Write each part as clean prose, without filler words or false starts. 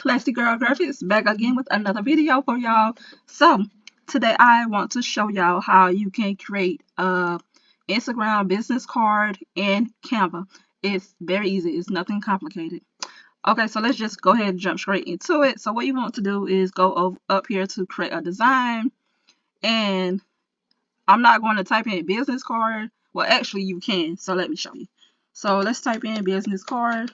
Classy Girl Graphics back again with another video for y'all. So today I want to show y'all how you can create a Instagram business card in Canva. It's very easy. It's nothing complicated. Okay, so let's just go ahead and jump straight into it. So what you want to do is go up here to create a design, and I'm not going to type in business card. Well, actually you can. So let me show you. So let's type in business card.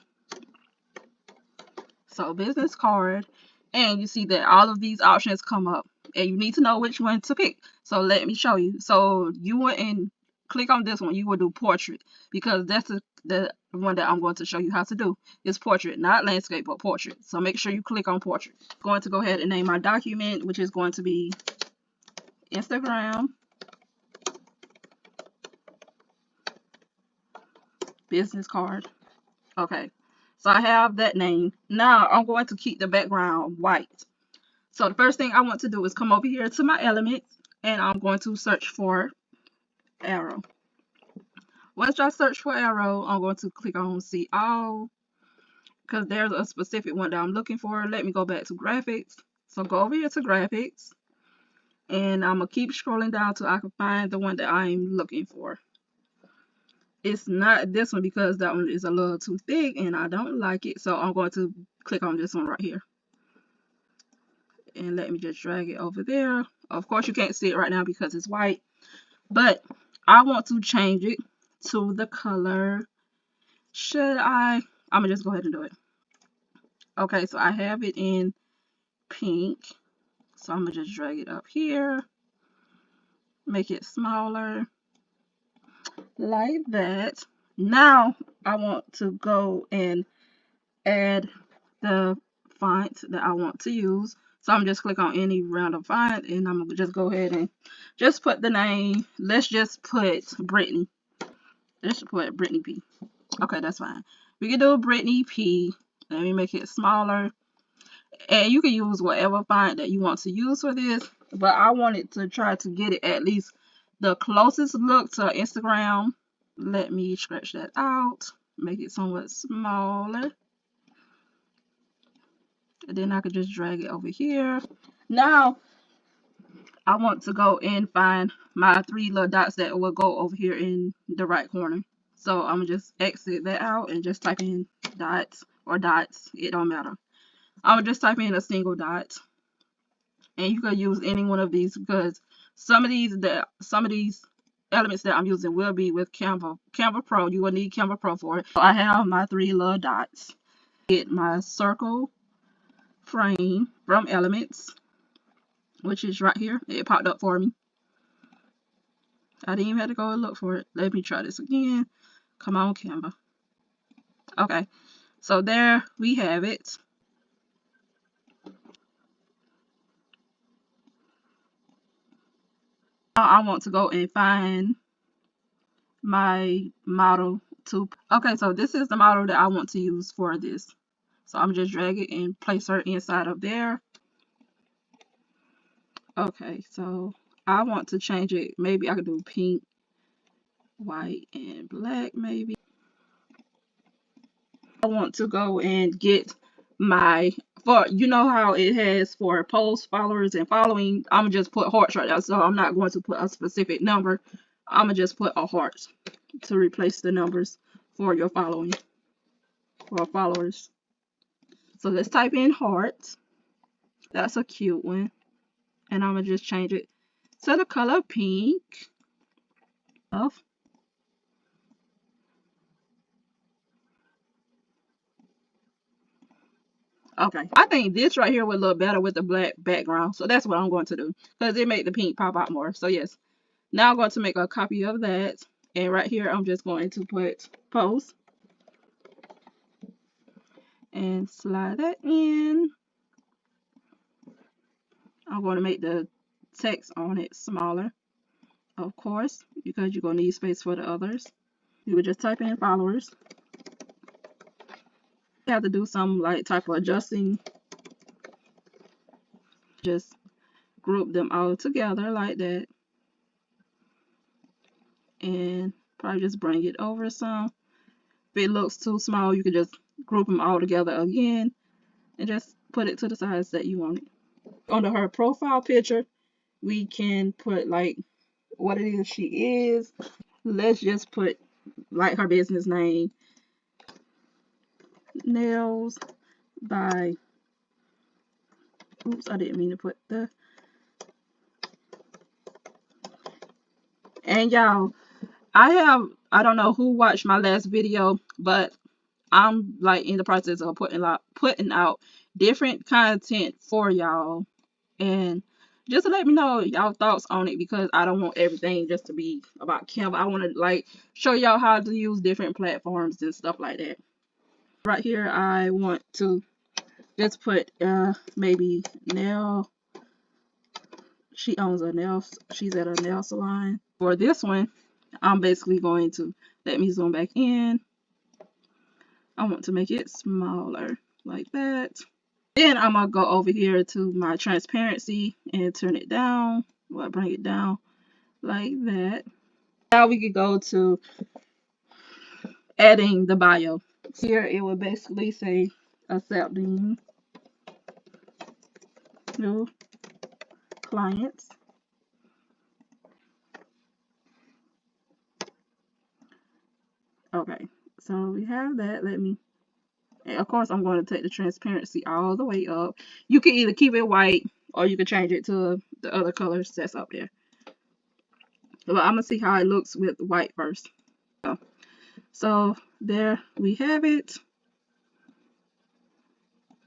So business card, and you see that all of these options come up, and you need to know which one to pick. So let me show you. So you wouldn't click on this one, you would do portrait, because that's the one that I'm going to show you how to do. It's portrait, not landscape, but portrait. So make sure you click on portrait. I'm going to go ahead and name my document, which is going to be Instagram business card. Okay, so I have that name. Now I'm going to keep the background white. So the first thing I want to do is come over here to my elements, and I'm going to search for arrow. Once I search for arrow, I'm going to click on see all, because there's a specific one that I'm looking for. Let me go back to graphics. So go over here to graphics, and I'm going to keep scrolling down till I can find the one that I'm looking for. It's not this one because that one is a little too thick and I don't like it. So I'm going to click on this one right here. And let me just drag it over there. Of course you can't see it right now because it's white, but I want to change it to the color. I'm gonna just go ahead and do it. Okay, so I have it in pink, so I'm gonna just drag it up here, make it smaller like that. Now I want to go and add the font that I want to use. So I'm just click on any random font, and I'm gonna just go ahead and just put the name. Let's just put Brittany. Let's put Brittany P. Okay, that's fine. We can do Brittany P. Let me make it smaller. And you can use whatever font that you want to use for this. But I wanted to try to get it at least the closest look to Instagram. Let me scratch that out. Make it somewhat smaller. And then I could just drag it over here. Now I want to go and find my three little dots that will go over here in the right corner. So I'm gonna just exit that out and just type in dots or dots. It don't matter. I'm gonna just type in a single dot, and you can use any one of these because some of these elements that I'm using will be with Canva Pro. You will need Canva Pro for it. So I have my three little dots. Get my circle frame from elements, which is right here. It popped up for me. I didn't even have to go and look for it. Let me try this again. Come on, Canva. Okay, so there we have it. Now I want to go and find my model to. Okay, so this is the model that I want to use for this. So I'm just drag it and place her inside of there. Okay, so I want to change it. Maybe I could do pink, white, and black maybe. I want to go and get my, for you know how it has for post, followers, and following. I'm gonna just put hearts right now, so I'm not going to put a specific number. I'm gonna just put a heart to replace the numbers for your following or followers. So let's type in heart. That's a cute one, and I'm gonna just change it to the color pink. Okay, I think this right here would look better with the black background, so that's what I'm going to do because it made the pink pop out more. So yes, now I'm going to make a copy of that, and right here I'm just going to put post and slide that in. I'm going to make the text on it smaller, of course, because you're going to need space for the others. You would just type in followers. You have to do some like type of adjusting. Just group them all together like that, and probably just bring it over some. If it looks too small, you can just group them all together again and just put it to the size that you want it. Under her profile picture, we can put like what it is she is. Let's just put like her business name, nails by, oops, I didn't mean to put the, and y'all, I don't know who watched my last video, but I'm like in the process of putting out different content for y'all, and just to let me know y'all thoughts on it, because I don't want everything just to be about Canva. I want to like show y'all how to use different platforms and stuff like that. Right here, I want to just put maybe nail. She owns a nail. She's at a nail salon. For this one, I'm basically going to let me zoom back in. I want to make it smaller like that. Then I'm gonna go over here to my transparency and turn it down. Well, bring it down like that. Now we could go to adding the bio. Here it will basically say accepting new clients. Okay, so we have that. And of course, I'm going to take the transparency all the way up. You can either keep it white or you can change it to the other colors that's up there. But I'm going to see how it looks with white first. So there we have it.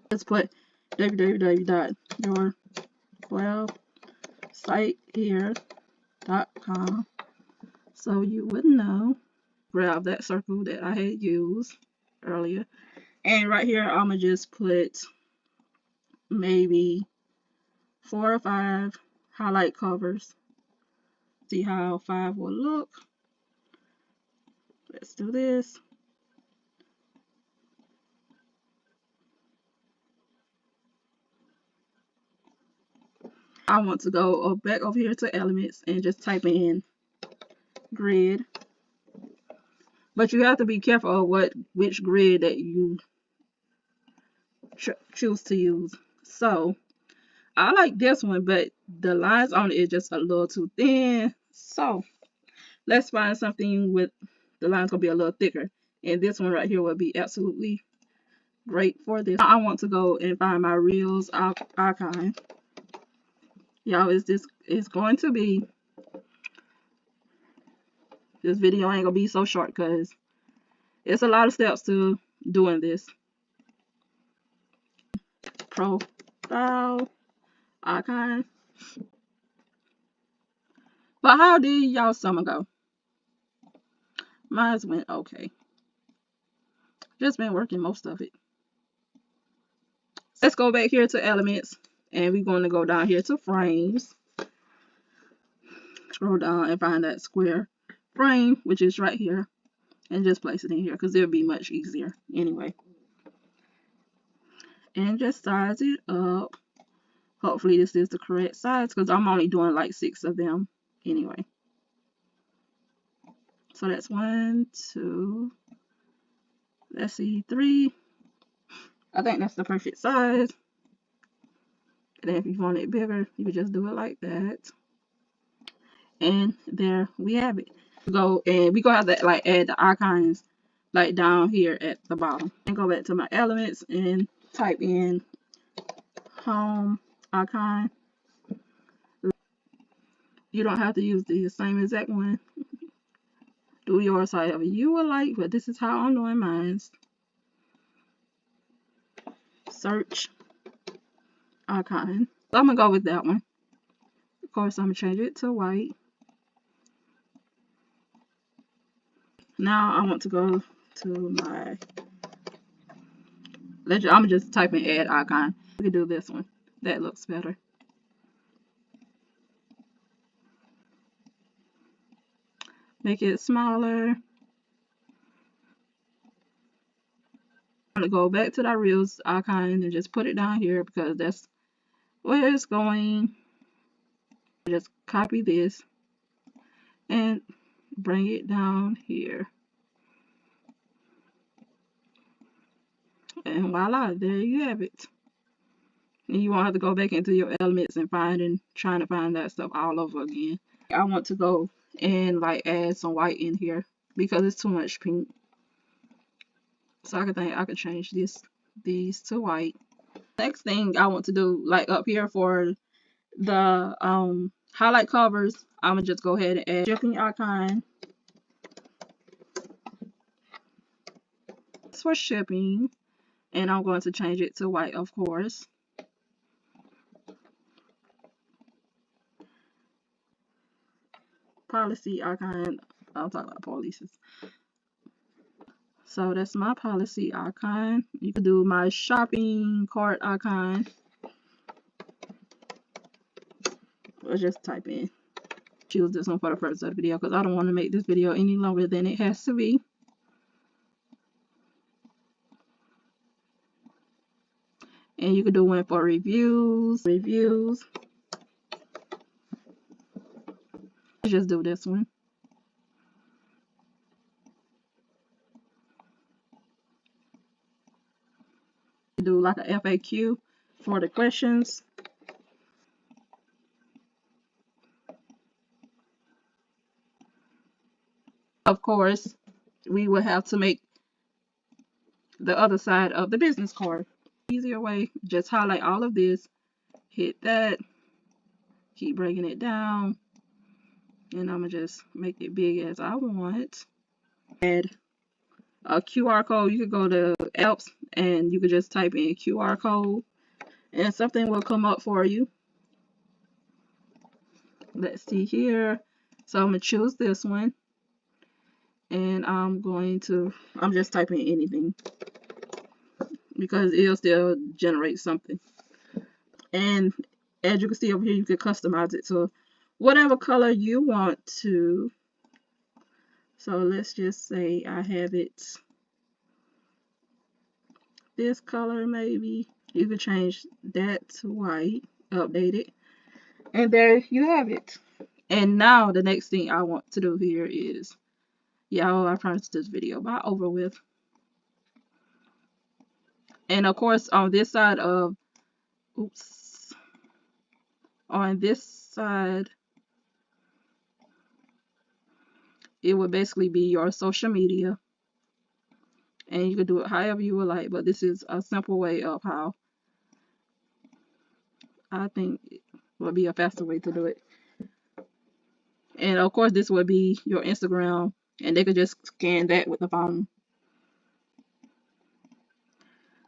Let's put www.your12sitehere.com so you would know. Grab that circle that I had used earlier. And right here, I'm going to just put maybe 4 or 5 highlight covers. See how 5 will look. Let's do this. I want to go back over here to elements and just type in grid. But you have to be careful of which grid that you choose to use. So I like this one, but the lines on it is just a little too thin. So let's find something with the lines gonna be a little thicker. And this one right here will be absolutely great for this. I want to go and find my Reels icon. Y'all, it's going to be, this video ain't gonna be so short because it's a lot of steps to doing this. Profile icon. But how did y'all summer go? Mine's went okay. Just been working most of it. Let's go back here to elements, and we're going to go down here to frames. Scroll down and find that square frame, which is right here, and just place it in here because it'll be much easier anyway. And just size it up. Hopefully this is the correct size because I'm only doing like 6 of them anyway. So that's 1, 2, let's see, 3. I think that's the perfect size. And then if you want it bigger, you can just do it like that. And there we have it. Go and we gonna have to like add the icons like down here at the bottom. And go back to my elements and type in home icon. You don't have to use the same exact one. Do yours however you would like, but this is how I'm doing mine. Search icon. So I'm gonna go with that one. Of course, I'm gonna change it to white. Now I want to go to my, I'm gonna just type in add icon. We can do this one. That looks better. Make it smaller. I'm gonna go back to that Reels icon and just put it down here because that's where it's going. Just copy this and bring it down here. And voila, there you have it. And you won't have to go back into your elements and trying to find that stuff all over again. I want to go and like add some white in here because it's too much pink. So I could change these to white. Next thing I want to do, like up here for the highlight covers, I'm gonna just go ahead and add shipping icon. It's for shipping, and I'm going to change it to white, of course. Policy icon. I'm talking about policies. So that's my policy icon. You can do my shopping cart icon. Or just type in. Choose this one for the first of the video because I don't want to make this video any longer than it has to be. And you can do one for reviews. Just do this one. Do like a FAQ for the questions. Of course, we will have to make the other side of the business card. Easier way, just highlight all of this, hit that, keep breaking it down, and I'm gonna just make it big as I want. Add a QR code. You could go to apps and you could just type in QR code and something will come up for you. Let's see here. So I'm gonna choose this one. And I'm just typing anything because it'll still generate something. And as you can see over here, you can customize it to whatever color you want to. So let's just say I have it this color maybe. You can change that to white, update it. And there you have it. And now the next thing I want to do here is, I promised this video about over with. And of course on this side of on this side it would basically be your social media, and you can do it however you would like, but this is a simple way of how I think would be a faster way to do it. And of course this would be your Instagram, and they could just scan that with the phone.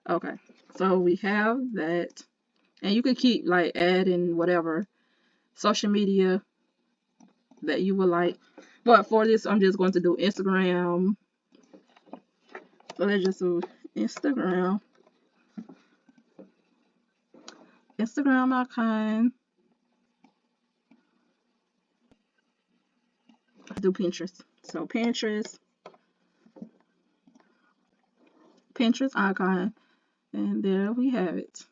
Okay, so we have that, and you can keep like adding whatever social media that you would like, but for this I'm just going to do Instagram. So let's just do Instagram icon. Do Pinterest. So Pinterest icon, and there we have it.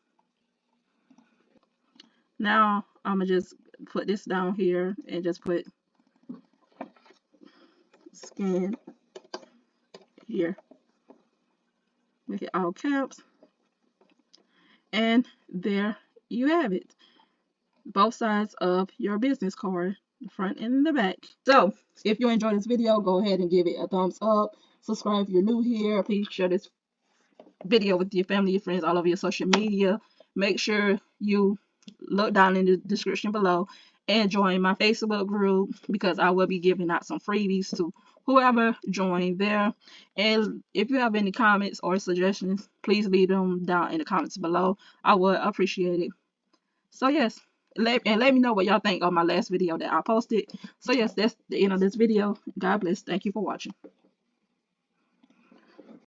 Now I'm gonna just put this down here and just put scan here. Make it all caps, and there you have it. Both sides of your business card, the front and the back. So if you enjoyed this video, go ahead and give it a thumbs up. Subscribe if you're new here. Please share this video with your family, your friends, all over your social media. Make sure you look down in the description below and join my Facebook group because I will be giving out some freebies to whoever joined there. And if you have any comments or suggestions, please leave them down in the comments below. I would appreciate it. So yes, let me know what y'all think of my last video that I posted. So yes, that's the end of this video. God bless. Thank you for watching.